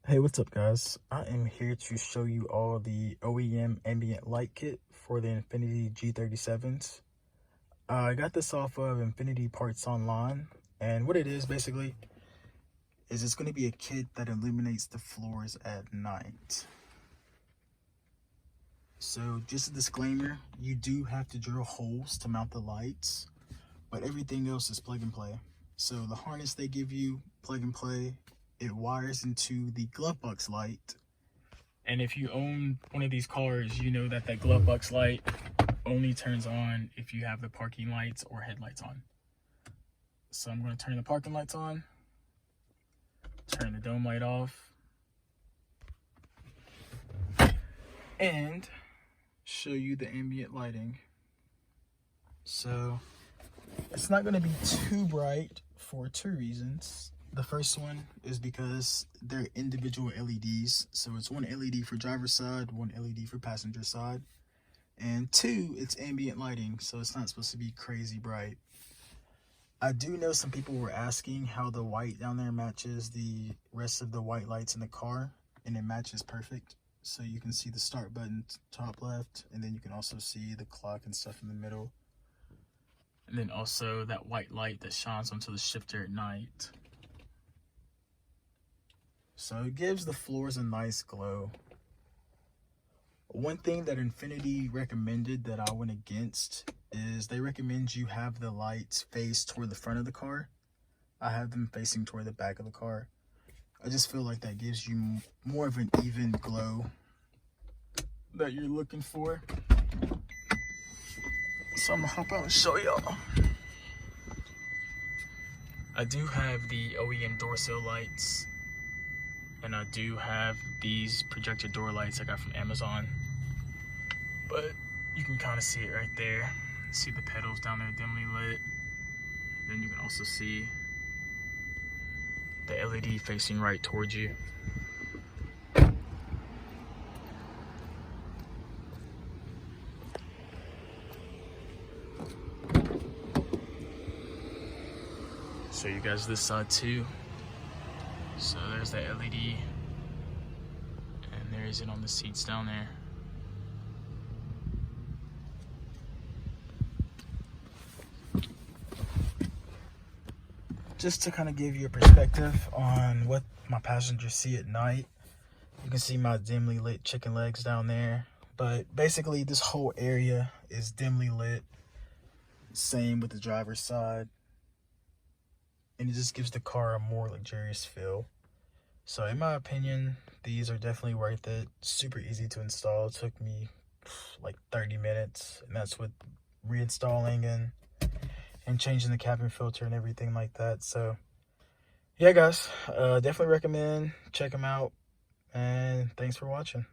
Hey, what's up guys? I am here to show you all the OEM ambient light kit for the Infiniti G37s. I got this off of Infiniti Parts Online, and what it is basically is it's going to be a kit that illuminates the floors at night. So just a disclaimer, you do have to drill holes to mount the lights, but everything else is plug and play. So the harness they give you, plug and play, it wires into the glove box light. And if you own one of these cars, you know that glove box light only turns on if you have the parking lights or headlights on. So I'm going to turn the parking lights on, turn the dome light off, and show you the ambient lighting. So it's not going to be too bright for two reasons. The first one is because they're individual LEDs. So it's one LED for driver's side, one LED for passenger side. And two, it's ambient lighting, so it's not supposed to be crazy bright. I do know some people were asking how the white down there matches the rest of the white lights in the car, and it matches perfect. So you can see the start button top left, and then you can also see the clock and stuff in the middle. And then also that white light that shines onto the shifter at night. So it gives the floors a nice glow. One thing that Infiniti recommended that I went against is they recommend you have the lights face toward the front of the car. I have them facing toward the back of the car. I just feel like that gives you more of an even glow that you're looking for. So I'm gonna hop out and show y'all. I do have the OEM door sill lights, and I do have these projector door lights I got from Amazon. But you can kind of see it right there. See the pedals down there dimly lit. Then you can also see the LED facing right towards you. Show you guys this side too. So there's that LED, and there is it on the seats down there. Just to kind of give you a perspective on what my passengers see at night. You can see my dimly lit chicken legs down there. But basically this whole area is dimly lit. Same with the driver's side. And it just gives the car a more luxurious feel. So in my opinion, these are definitely worth it. Super easy to install. It took me like 30 minutes. And that's with reinstalling and changing the cabin filter and everything like that. So yeah guys, definitely recommend, check them out, and thanks for watching.